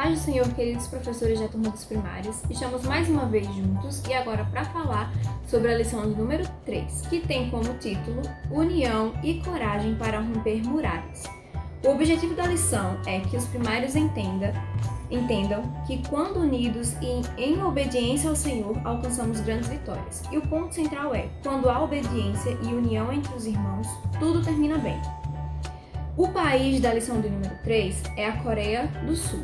paz do Senhor, queridos professores da turma dos primários, estamos mais uma vez juntos e agora para falar sobre a lição de número 3, que tem como título União e Coragem para Romper Muralhas. O objetivo da lição é que os primários entendam que quando unidos e em obediência ao Senhor, alcançamos grandes vitórias. E o ponto central é, quando há obediência e união entre os irmãos, tudo termina bem. O país da lição de número 3 é a Coreia do Sul.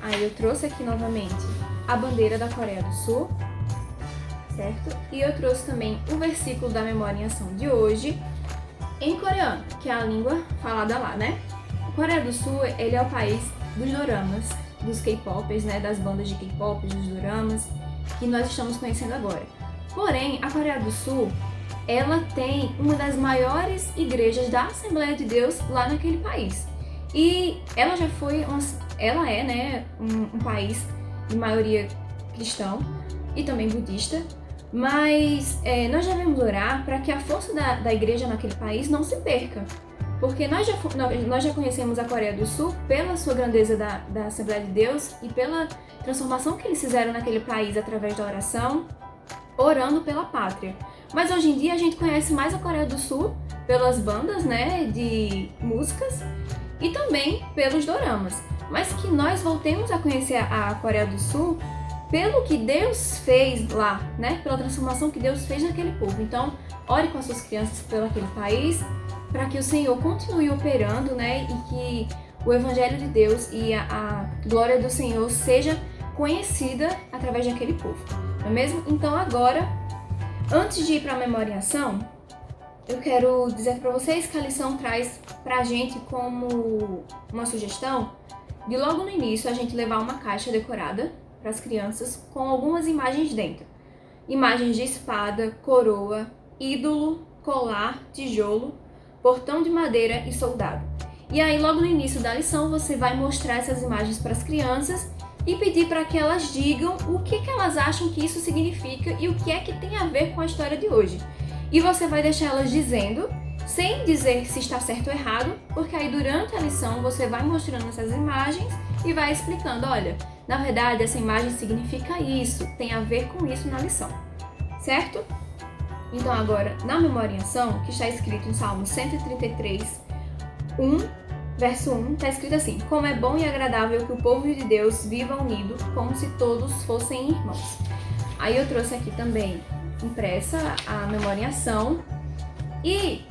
Aí eu trouxe aqui novamente a bandeira da Coreia do Sul, certo? E eu trouxe também o versículo da memória em ação de hoje, em coreano, que é a língua falada lá, né? A Coreia do Sul, ele é o país dos doramas, dos K-popers, né? Das bandas de K-pop, dos doramas, que nós estamos conhecendo agora. Porém, a Coreia do Sul, ela tem uma das maiores igrejas da Assembleia de Deus lá naquele país. E ela é, né, um país de maioria cristão e também budista, mas nós devemos orar para que a força da igreja naquele país não se perca. Porque nós já conhecemos a Coreia do Sul pela sua grandeza da Assembleia de Deus e pela transformação que eles fizeram naquele país através da oração, orando pela pátria. Mas hoje em dia a gente conhece mais a Coreia do Sul pelas bandas, né, de músicas e também pelos doramas. Mas que nós voltemos a conhecer a Coreia do Sul pelo que Deus fez lá, né, pela transformação que Deus fez naquele povo. Então, ore com as suas crianças pelo aquele país, para que o Senhor continue operando, né, e que o Evangelho de Deus e a glória do Senhor seja conhecida através daquele povo, não é mesmo? Então agora, antes de ir para a memória em ação, eu quero dizer para vocês que a lição traz para a gente como uma sugestão de logo no início a gente levar uma caixa decorada para as crianças com algumas imagens dentro. Imagens de espada, coroa, ídolo, colar, tijolo, portão de madeira e soldado. E aí logo no início da lição você vai mostrar essas imagens para as crianças e pedir para que elas digam o que elas acham que isso significa e o que é que tem a ver com a história de hoje. E você vai deixar elas dizendo, sem dizer se está certo ou errado, porque aí durante a lição você vai mostrando essas imagens e vai explicando, olha, na verdade essa imagem significa isso, tem a ver com isso na lição, certo? Então agora, na memória em ação, que está escrito em Salmo 133, 1, verso 1, está escrito assim: como é bom e agradável que o povo de Deus viva unido, como se todos fossem irmãos. Aí eu trouxe aqui também impressa a memória em ação e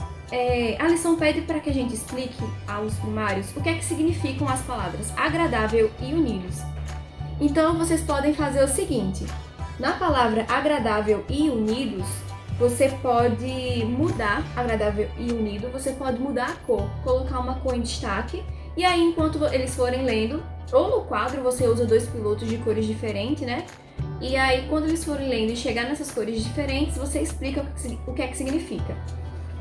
a lição pede para que a gente explique aos primários o que é que significam as palavras agradável e unidos. Então vocês podem fazer o seguinte: na palavra agradável e unidos, você pode mudar, agradável e unido, você pode mudar a cor, colocar uma cor em destaque, e aí enquanto eles forem lendo, ou no quadro você usa 2 pilotos de cores diferentes, né? E aí quando eles forem lendo e chegar nessas cores diferentes, você explica o que é que significa.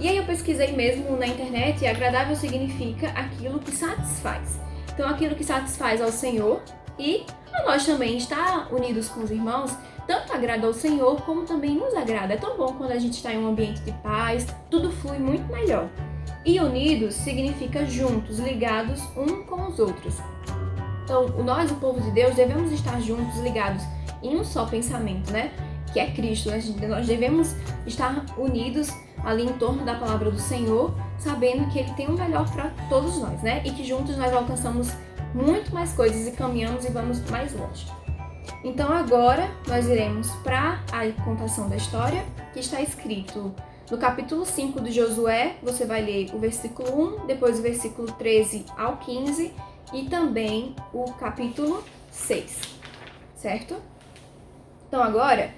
E aí eu pesquisei mesmo na internet, e agradável significa aquilo que satisfaz. Então aquilo que satisfaz ao Senhor e a nós também, estar unidos com os irmãos, tanto agrada ao Senhor, como também nos agrada. É tão bom quando a gente está em um ambiente de paz, tudo flui muito melhor. E unidos significa juntos, ligados uns com os outros. Então, nós, o povo de Deus, devemos estar juntos, ligados em um só pensamento, né? Que é Cristo. Nós devemos estar unidos ali em torno da palavra do Senhor, sabendo que Ele tem o melhor para todos nós, né? E que juntos nós alcançamos muito mais coisas e caminhamos e vamos mais longe. Então agora nós iremos para a contação da história, que está escrito no capítulo 5 de Josué. Você vai ler o versículo 1, depois o versículo 13 ao 15 e também o capítulo 6, certo? Então agora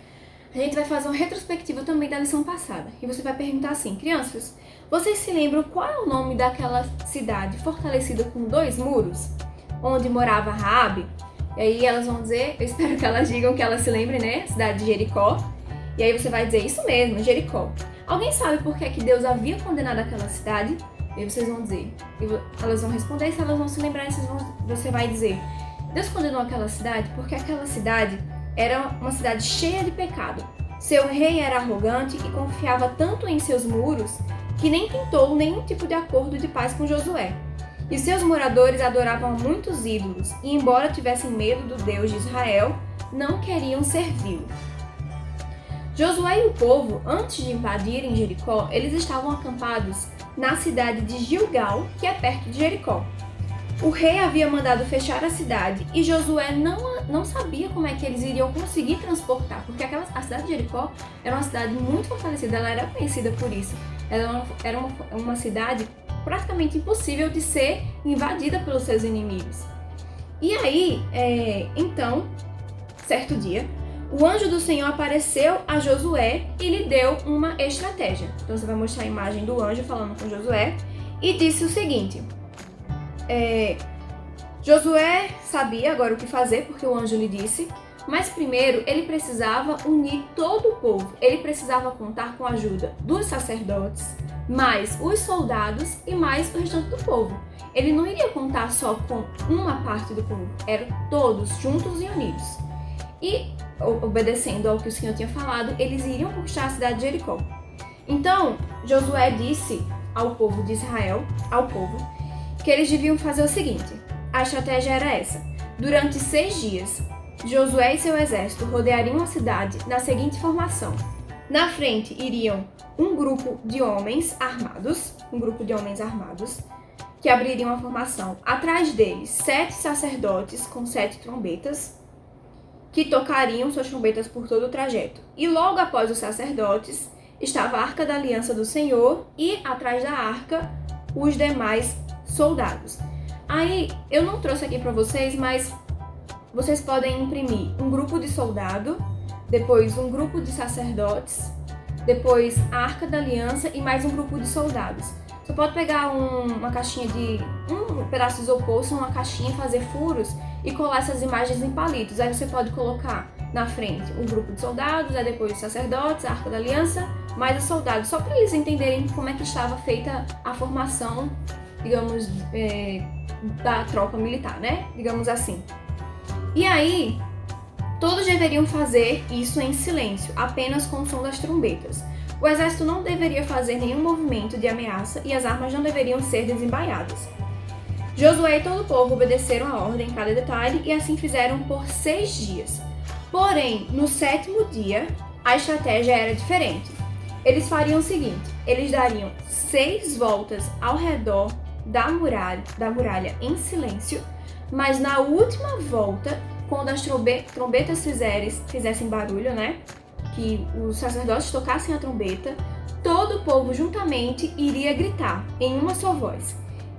a gente vai fazer uma retrospectiva também da lição passada. E você vai perguntar assim: crianças, vocês se lembram qual é o nome daquela cidade fortalecida com 2 muros, onde morava Raabe? E aí elas vão dizer, eu espero que elas digam que elas se lembrem, né? Cidade de Jericó. E aí você vai dizer, isso mesmo, Jericó. Alguém sabe por que que Deus havia condenado aquela cidade? E aí vocês vão dizer, elas vão responder, e se elas vão se lembrar, você vai dizer, Deus condenou aquela cidade porque aquela cidade era uma cidade cheia de pecado. Seu rei era arrogante e confiava tanto em seus muros que nem tentou nenhum tipo de acordo de paz com Josué. e seus moradores adoravam muitos ídolos, e embora tivessem medo do Deus de Israel, não queriam servi-lo. Josué e o povo, antes de invadirem Jericó, eles estavam acampados na cidade de Gilgal, que é perto de Jericó. O rei havia mandado fechar a cidade e Josué não sabia como é que eles iriam conseguir transportar, porque a cidade de Jericó era uma cidade muito fortalecida, ela era conhecida por isso. Ela era uma cidade praticamente impossível de ser invadida pelos seus inimigos. E aí, então, certo dia, o anjo do Senhor apareceu a Josué e lhe deu uma estratégia. Então você vai mostrar a imagem do anjo falando com Josué e disse o seguinte: Josué sabia agora o que fazer, porque o anjo lhe disse, mas primeiro ele precisava unir todo o povo. Ele precisava contar com a ajuda dos sacerdotes, mais os soldados e mais o restante do povo. Ele não iria contar só com uma parte do povo, eram todos juntos e unidos. E, obedecendo ao que o Senhor tinha falado, eles iriam conquistar a cidade de Jericó. Então, Josué disse ao povo de Israel, que eles deviam fazer o seguinte: a estratégia era essa. Durante 6 dias, Josué e seu exército rodeariam a cidade na seguinte formação. Na frente iriam um grupo de homens armados, que abririam a formação. Atrás deles, 7 sacerdotes com 7 trombetas, que tocariam suas trombetas por todo o trajeto. E logo após os sacerdotes, estava a Arca da Aliança do Senhor e atrás da arca, os demais soldados. Aí, eu não trouxe aqui para vocês, mas vocês podem imprimir um grupo de soldado, depois um grupo de sacerdotes, depois a Arca da Aliança e mais um grupo de soldados. Você pode pegar uma caixinha de um pedaço de isopor, uma caixinha, fazer furos e colar essas imagens em palitos. Aí você pode colocar na frente um grupo de soldados, aí depois os sacerdotes, a Arca da Aliança, mais os soldados, só para eles entenderem como é que estava feita a formação, digamos, da tropa militar, né? Digamos assim. E aí, todos deveriam fazer isso em silêncio, apenas com o som das trombetas. O exército não deveria fazer nenhum movimento de ameaça e as armas não deveriam ser desembainhadas. Josué e todo o povo obedeceram a ordem em cada detalhe e assim fizeram por 6 dias. Porém, no 7º dia, a estratégia era diferente. Eles fariam o seguinte: eles dariam 6 voltas ao redor da muralha em silêncio, mas na última volta, quando as trombetas fizessem barulho, né? Que os sacerdotes tocassem a trombeta, todo o povo juntamente iria gritar em uma só voz.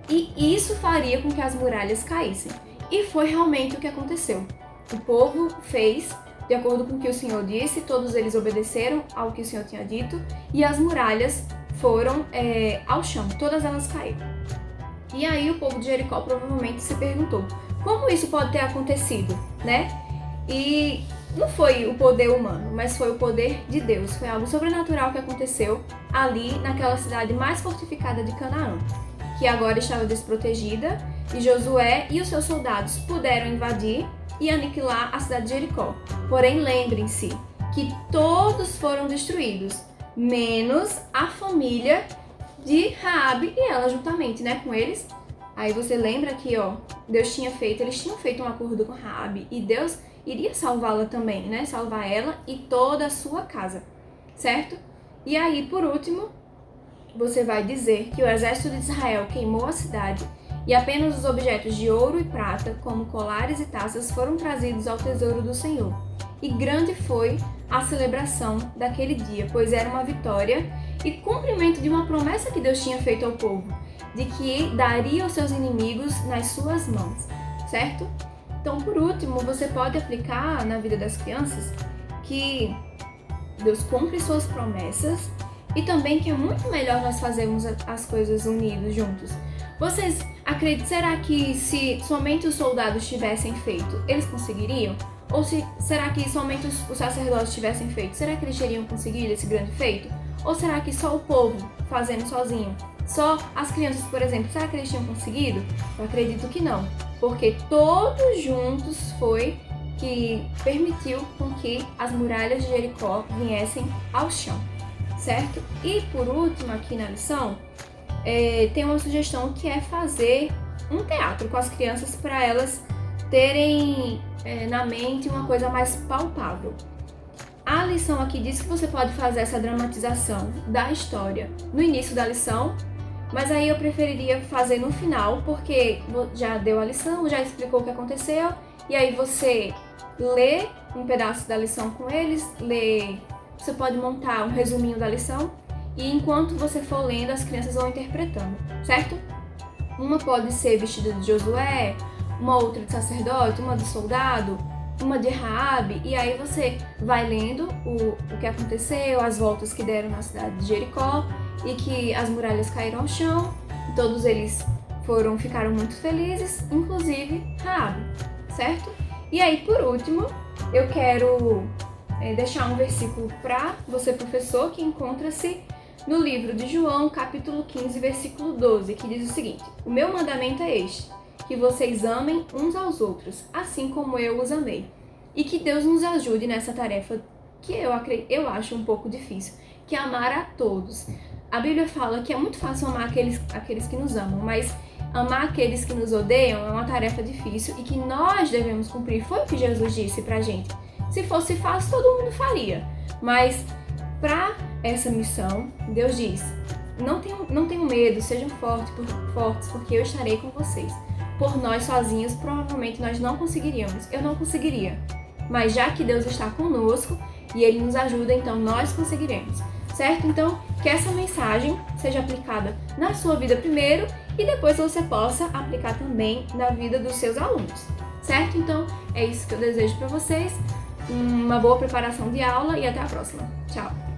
E isso faria com que as muralhas caíssem. E foi realmente o que aconteceu. O povo fez de acordo com o que o Senhor disse, todos eles obedeceram ao que o Senhor tinha dito, e as muralhas foram ao chão, todas elas caíram. E aí o povo de Jericó provavelmente se perguntou: como isso pode ter acontecido, né? E não foi o poder humano, mas foi o poder de Deus. Foi algo sobrenatural que aconteceu ali naquela cidade mais fortificada de Canaã, que agora estava desprotegida, e Josué e os seus soldados puderam invadir e aniquilar a cidade de Jericó. Porém, lembrem-se que todos foram destruídos, menos a família de Raabe e ela juntamente, né, com eles. Aí você lembra que, eles tinham feito um acordo com Raabe e Deus iria salvá-la também, né? Salvar ela e toda a sua casa, certo? E aí, por último, você vai dizer que o exército de Israel queimou a cidade e apenas os objetos de ouro e prata, como colares e taças, foram trazidos ao tesouro do Senhor. E grande foi a celebração daquele dia, pois era uma vitória e cumprimento de uma promessa que Deus tinha feito ao povo, de que daria os seus inimigos nas suas mãos, certo? Então, por último, você pode aplicar na vida das crianças que Deus cumpre suas promessas e também que é muito melhor nós fazermos as coisas unidos, juntos. Vocês acreditam, será que se somente os soldados tivessem feito, eles conseguiriam? Ou será que somente os sacerdotes tivessem feito, será que eles teriam conseguido esse grande feito? Ou será que só o povo fazendo sozinho? Só as crianças, por exemplo, será que eles tinham conseguido? Eu acredito que não, porque todos juntos foi que permitiu com que as muralhas de Jericó viessem ao chão, certo? E por último, aqui na lição, tem uma sugestão que é fazer um teatro com as crianças para elas terem na mente uma coisa mais palpável. A lição aqui diz que você pode fazer essa dramatização da história no início da lição, mas aí eu preferiria fazer no final, porque já deu a lição, já explicou o que aconteceu, e aí você lê um pedaço da lição com eles, você pode montar um resuminho da lição, e enquanto você for lendo, as crianças vão interpretando, certo? Uma pode ser vestida de Josué, uma outra de sacerdote, uma de soldado, uma de Raabe, e aí você vai lendo o que aconteceu, as voltas que deram na cidade de Jericó, e que as muralhas caíram ao chão, e todos eles ficaram muito felizes, inclusive Raabe, certo? E aí, por último, eu quero deixar um versículo para você, professor, que encontra-se no livro de João, capítulo 15, versículo 12, que diz o seguinte: o meu mandamento é este, que vocês amem uns aos outros, assim como eu os amei. E que Deus nos ajude nessa tarefa que eu acho um pouco difícil, que é amar a todos. A Bíblia fala que é muito fácil amar aqueles que nos amam, mas amar aqueles que nos odeiam é uma tarefa difícil e que nós devemos cumprir. Foi o que Jesus disse pra gente. Se fosse fácil, todo mundo faria. Mas para essa missão, Deus diz: não tenham medo, sejam fortes, porque eu estarei com vocês. Por nós sozinhos, provavelmente nós não conseguiríamos. Eu não conseguiria. Mas já que Deus está conosco e Ele nos ajuda, então nós conseguiremos. Certo? Então, que essa mensagem seja aplicada na sua vida primeiro e depois você possa aplicar também na vida dos seus alunos. Certo? Então, é isso que eu desejo para vocês. Uma boa preparação de aula e até a próxima. Tchau!